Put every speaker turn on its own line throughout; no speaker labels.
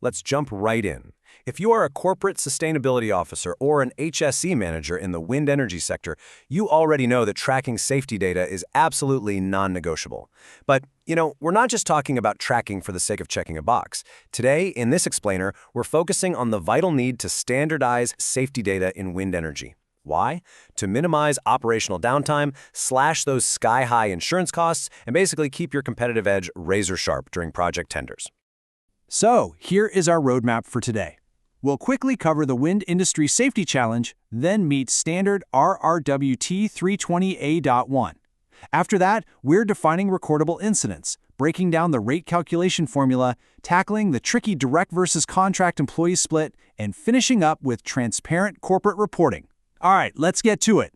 Let's jump right in. If you are a corporate sustainability officer or an HSE manager in the wind energy sector, you already know that tracking safety data is absolutely non-negotiable. But, we're not just talking about tracking for the sake of checking a box. Today, in this explainer, we're focusing on the vital need to standardize safety data in wind energy. Why? To minimize operational downtime, slash those sky-high insurance costs, and basically keep your competitive edge razor-sharp during project tenders.
So, here is our roadmap for today. We'll quickly cover the wind industry safety challenge, then meet standard RRWT 320A.1. After that, we're defining recordable incidents, breaking down the rate calculation formula, tackling the tricky direct versus contract employee split, and finishing up with transparent corporate reporting. All right, let's get to it.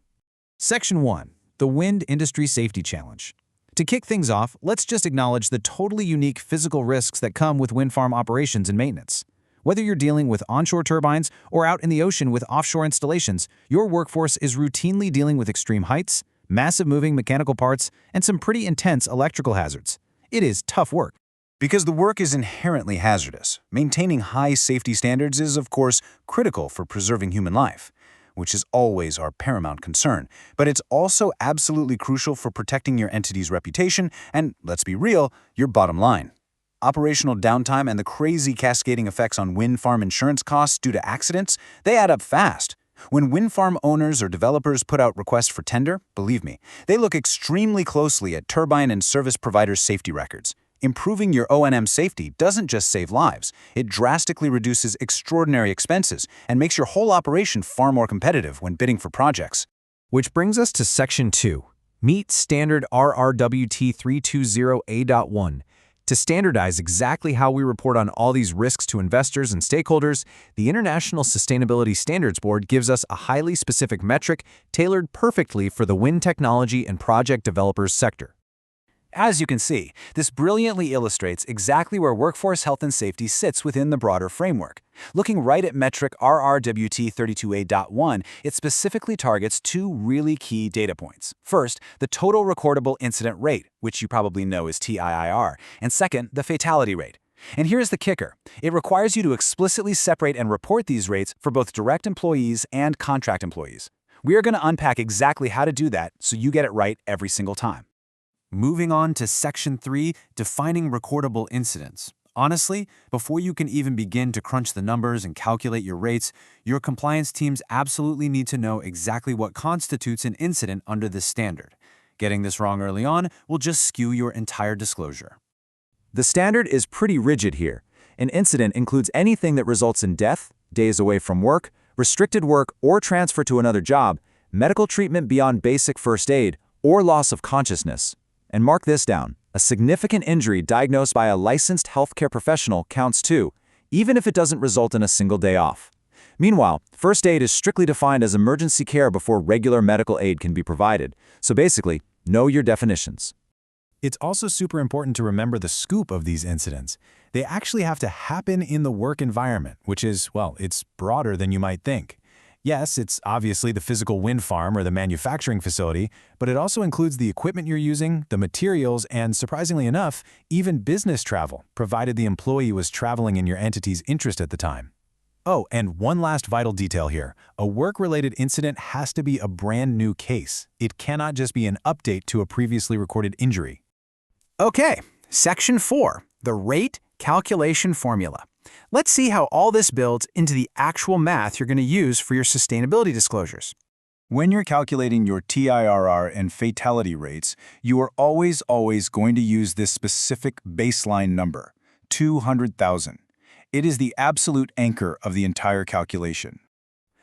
Section 1. The Wind Industry Safety Challenge. To kick things off, let's just acknowledge the totally unique physical risks that come with wind farm operations and maintenance. Whether you're dealing with onshore turbines or out in the ocean with offshore installations, your workforce is routinely dealing with extreme heights, massive moving mechanical parts, and some pretty intense electrical hazards. It is tough work.
Because the work is inherently hazardous, maintaining high safety standards is, of course, critical for preserving human life, which is always our paramount concern. But it's also absolutely crucial for protecting your entity's reputation and, let's be real, your bottom line. Operational downtime and the crazy cascading effects on wind farm insurance costs due to accidents, they add up fast. When wind farm owners or developers put out requests for tender, believe me, they look extremely closely at turbine and service providers' safety records. Improving your O&M safety doesn't just save lives, it drastically reduces extraordinary expenses and makes your whole operation far more competitive when bidding for projects.
Which brings us to Section 2. Meet Standard RRWT 320A.1. To standardize exactly how we report on all these risks to investors and stakeholders, the International Sustainability Standards Board gives us a highly specific metric tailored perfectly for the wind technology and project developers sector.
As you can see, this brilliantly illustrates exactly where workforce health and safety sits within the broader framework. Looking right at metric RRWT 32A.1, it specifically targets two really key data points. First, the Total Recordable Incident Rate, which you probably know as TIR, and second, the fatality rate. And here's the kicker. It requires you to explicitly separate and report these rates for both direct employees and contract employees. We are going to unpack exactly how to do that so you get it right every single time.
Moving on to Section 3, Defining Recordable Incidents. Honestly, before you can even begin to crunch the numbers and calculate your rates, your compliance teams absolutely need to know exactly what constitutes an incident under this standard. Getting this wrong early on will just skew your entire disclosure.
The standard is pretty rigid here. An incident includes anything that results in death, days away from work, restricted work or transfer to another job, medical treatment beyond basic first aid, or loss of consciousness. And mark this down, a significant injury diagnosed by a licensed healthcare professional counts too, even if it doesn't result in a single day off. Meanwhile, first aid is strictly defined as emergency care before regular medical aid can be provided. So basically, know your definitions.
It's also super important to remember the scope of these incidents. They actually have to happen in the work environment, which is, well, it's broader than you might think. Yes, it's obviously the physical wind farm or the manufacturing facility, but it also includes the equipment you're using, the materials, and surprisingly enough, even business travel, provided the employee was traveling in your entity's interest at the time. Oh, and one last vital detail here. A work-related incident has to be a brand new case. It cannot just be an update to a previously recorded injury.
Okay, Section 4, the rate calculation formula. Let's see how all this builds into the actual math you're going to use for your sustainability disclosures.
When you're calculating your TIRR and fatality rates, you are always going to use this specific baseline number, 200,000. It is the absolute anchor of the entire calculation.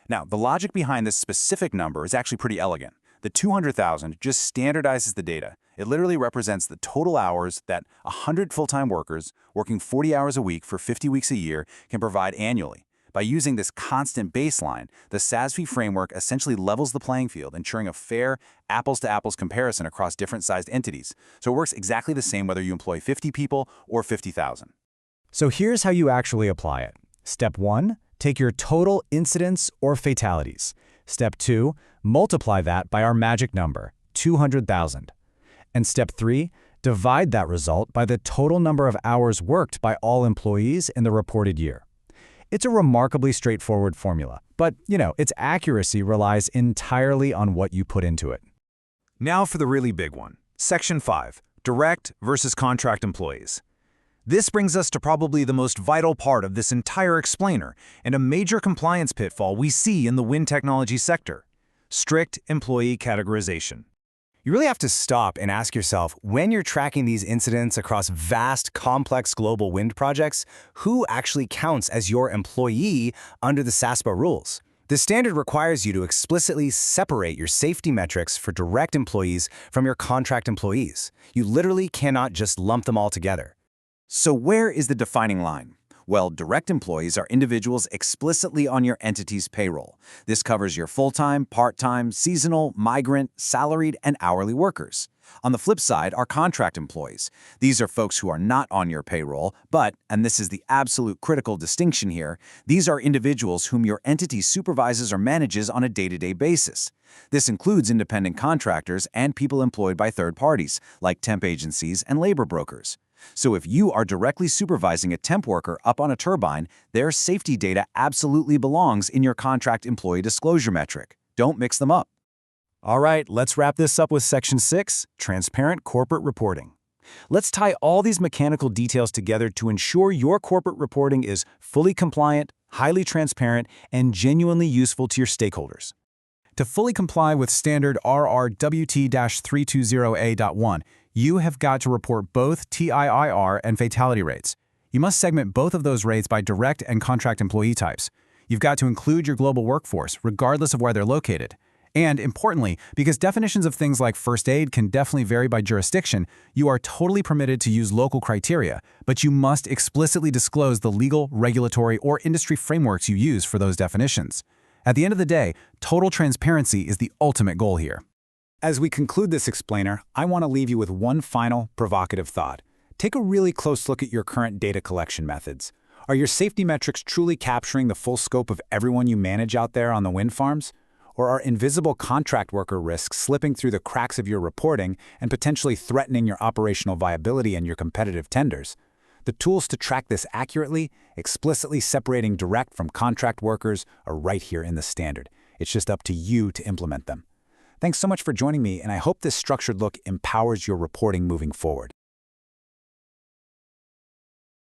Now, the logic behind this specific number is actually pretty elegant. The 200,000 just standardizes the data. It literally represents the total hours that 100 full-time workers working 40 hours a week for 50 weeks a year can provide annually. By using this constant baseline, the SASB framework essentially levels the playing field, ensuring a fair apples-to-apples comparison across different sized entities. So it works exactly the same whether you employ 50 people or 50,000.
So here's how you actually apply it. Step 1, take your total incidents or fatalities. Step 2, multiply that by our magic number, 200,000. And step 3, Divide that result by the total number of hours worked by all employees in the reported year. It's a remarkably straightforward formula, but, its accuracy relies entirely on what you put into it.
Now for the really big one. Section 5, direct versus contract employees. This brings us to probably the most vital part of this entire explainer and a major compliance pitfall we see in the wind technology sector: strict employee categorization.
You really have to stop and ask yourself, when you're tracking these incidents across vast, complex global wind projects, who actually counts as your employee under the SASB rules? The standard requires you to explicitly separate your safety metrics for direct employees from your contract employees. You literally cannot just lump them all together.
So where is the defining line? Well, direct employees are individuals explicitly on your entity's payroll. This covers your full-time, part-time, seasonal, migrant, salaried, and hourly workers. On the flip side are contract employees. These are folks who are not on your payroll, but, and this is the absolute critical distinction here, these are individuals whom your entity supervises or manages on a day-to-day basis. This includes independent contractors and people employed by third parties, like temp agencies and labor brokers. So if you are directly supervising a temp worker up on a turbine, their safety data absolutely belongs in your contract employee disclosure metric. Don't mix them up.
All right, let's wrap this up with Section 6, Transparent Corporate Reporting. Let's tie all these mechanical details together to ensure your corporate reporting is fully compliant, highly transparent, and genuinely useful to your stakeholders.
To fully comply with standard RRWT-320A.1, you have got to report both TRIR and fatality rates. You must segment both of those rates by direct and contract employee types. You've got to include your global workforce, regardless of where they're located. And importantly, because definitions of things like first aid can definitely vary by jurisdiction, you are totally permitted to use local criteria, but you must explicitly disclose the legal, regulatory, or industry frameworks you use for those definitions. At the end of the day, total transparency is the ultimate goal here. As we conclude this explainer, I want to leave you with one final provocative thought. Take a really close look at your current data collection methods. Are your safety metrics truly capturing the full scope of everyone you manage out there on the wind farms? Or are invisible contract worker risks slipping through the cracks of your reporting and potentially threatening your operational viability and your competitive tenders? The tools to track this accurately, explicitly separating direct from contract workers, are right here in the standard. It's just up to you to implement them. Thanks so much for joining me, and I hope this structured look empowers your reporting moving forward.